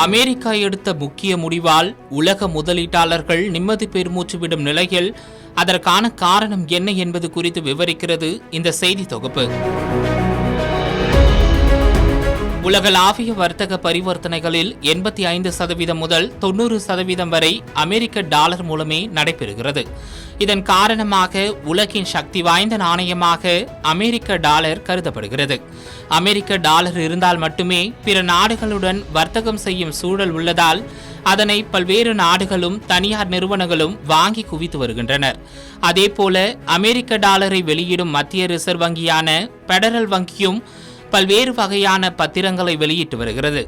America எடுத்த முக்கிய முடிவால் உலக முதலீட்டாளர்கள் நிம்மதி பெருமூச்சு விடும் நிலையில் அதற்கான காரணம் என்ன என்பது குறித்து விவரிக்கிறது இந்த செய்தி தொகுப்பு. உலகளாவிய வர்த்தக பரிவர்த்தனைகளில் 85% முதல் 90% வரை அமெரிக்க டாலர் மூலமே நடைபெறுகிறது. இதன் காரணமாக உலகின் சக்தி வாய்ந்த நாணயமாக அமெரிக்க டாலர் கருதப்படுகிறது. அமெரிக்க டாலர் இருந்தால் மட்டுமே பிற நாடுகளுடன் வர்த்தகம் செய்யும் சூழல் உள்ளதால் அதனை பல்வேறு நாடுகளும் தனியார் நிறுவனங்களும் வாங்கி குவித்து வருகின்றனர். அதேபோல அமெரிக்க டாலரை வெளியிடும் மத்திய ரிசர்வ் வங்கியான பெடரல் வங்கியும் பல்வேறு வகையான பத்திரங்களை வெளியிட்டு வருகிறது.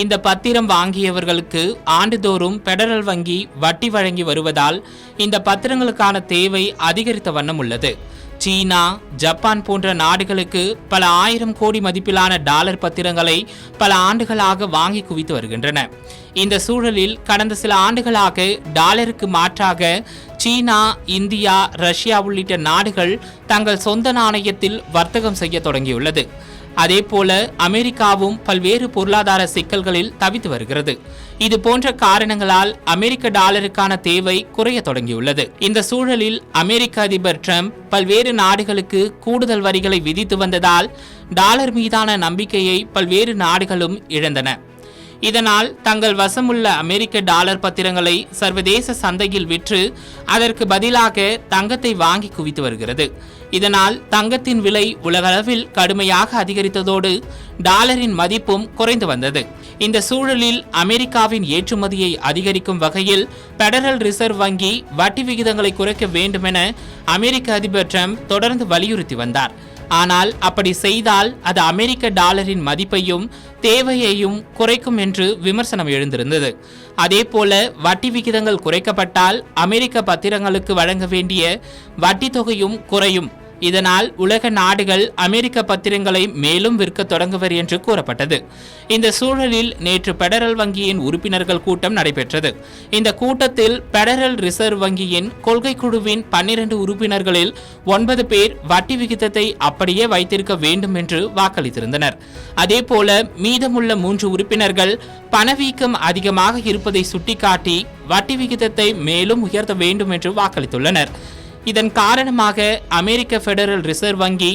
இந்த பத்திரம் வாங்கியவர்களுக்கு ஆண்டுதோறும் பெடரல் வங்கி வட்டி வழங்கி வருவதால் இந்த பத்திரங்களுக்கான தேவை அதிகரித்த வண்ணம் உள்ளது. சீனா, ஜப்பான் போன்ற நாடுகளுக்கு பல ஆயிரம் கோடி மதிப்பிலான டாலர் பத்திரங்களை பல ஆண்டுகளாக வாங்கி குவித்து வருகின்றன. இந்த சூழலில் கடந்த சில ஆண்டுகளாக டாலருக்கு மாற்றாக சீனா, இந்தியா, ரஷ்யா உள்ளிட்ட நாடுகள் தங்கள் சொந்த நாணயத்தில் வர்த்தகம் செய்ய தொடங்கியுள்ளது. அதேபோல அமெரிக்காவும் பல்வேறு பொருளாதார சிக்கல்களில் தவித்து வருகிறது. இது போன்ற காரணங்களால் அமெரிக்க டாலருக்கான தேவை குறைய தொடங்கியுள்ளது. இந்த சூழலில் அமெரிக்க அதிபர் ட்ரம்ப் பல்வேறு நாடுகளுக்கு கூடுதல் வரிகளை விதித்து வந்ததால் டாலர் மீதான நம்பிக்கையை பல்வேறு நாடுகளும் இழந்தன. இதனால் தங்கள் வசமுள்ள அமெரிக்க டாலர் பத்திரங்களை சர்வதேச சந்தையில் விற்று அதற்கு பதிலாக தங்கத்தை வாங்கி குவித்து வருகிறது. இதனால் தங்கத்தின் விலை உலகளவில் கடுமையாக அதிகரித்ததோடு டாலரின் மதிப்பும் குறைந்து வந்தது. இந்த சூழலில் அமெரிக்காவின் ஏற்றுமதியை அதிகரிக்கும் வகையில் பெடரல் ரிசர்வ் வங்கி வட்டி விகிதங்களை குறைக்க வேண்டுமென அமெரிக்க அதிபர் ட்ரம்ப் தொடர்ந்து வலியுறுத்தி வந்தார். ஆனால் அப்படி செய்தால் அது அமெரிக்க டாலரின் மதிப்பையும் தேவையையும் குறைக்கும் என்று விமர்சனம் எழுந்திருந்தது. அதேபோல வட்டி விகிதங்கள் குறைக்கப்பட்டால் அமெரிக்க பத்திரங்களுக்கு வழங்க வேண்டிய வட்டி தொகையும் குறையும். இதனால் உலக நாடுகள் அமெரிக்க பத்திரங்களை மேலும் விற்க தொடங்குவர் என்று கூறப்பட்டது. இந்த சூழலில் நேற்று பெடரல் வங்கியின் உறுப்பினர்கள் கூட்டம் நடைபெற்றது. இந்த கூட்டத்தில் பெடரல் ரிசர்வ் வங்கியின் கொள்கை குழுவின் 12 உறுப்பினர்களில் 9 பேர் வட்டி விகிதத்தை அப்படியே வைத்திருக்க வேண்டும் என்று வாக்களித்திருந்தனர். அதேபோல மீதமுள்ள 3 உறுப்பினர்கள் பணவீக்கம் அதிகமாக இருப்பதை சுட்டிக்காட்டி வட்டி விகிதத்தை மேலும் உயர்த்த வேண்டும் என்று வாக்களித்துள்ளனர். இதன் காரணமாக அமெரிக்க பெடரல் ரிசர்வ் வங்கி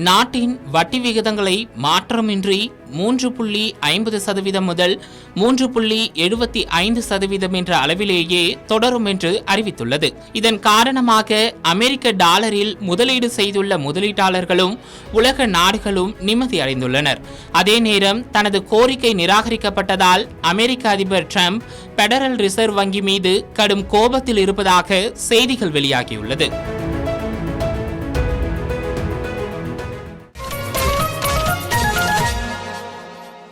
நாட்டின் வட்டி விகிதங்களை மாற்றமின்றி 3.50% முதல் 3.75% என்ற அளவிலேயே தொடரும் என்று அறிவித்துள்ளது. இதன் காரணமாக அமெரிக்க டாலரில் முதலீடு செய்துள்ள முதலீட்டாளர்களும் உலக நாடுகளும் நிம்மதி அடைந்துள்ளனர். அதே நேரம் தனது கோரிக்கை நிராகரிக்கப்பட்டதால் அமெரிக்க அதிபர் ட்ரம்ப் பெடரல் ரிசர்வ் வங்கி மீது கடும் கோபத்தில் இருப்பதாக செய்திகள் வெளியாகியுள்ளது.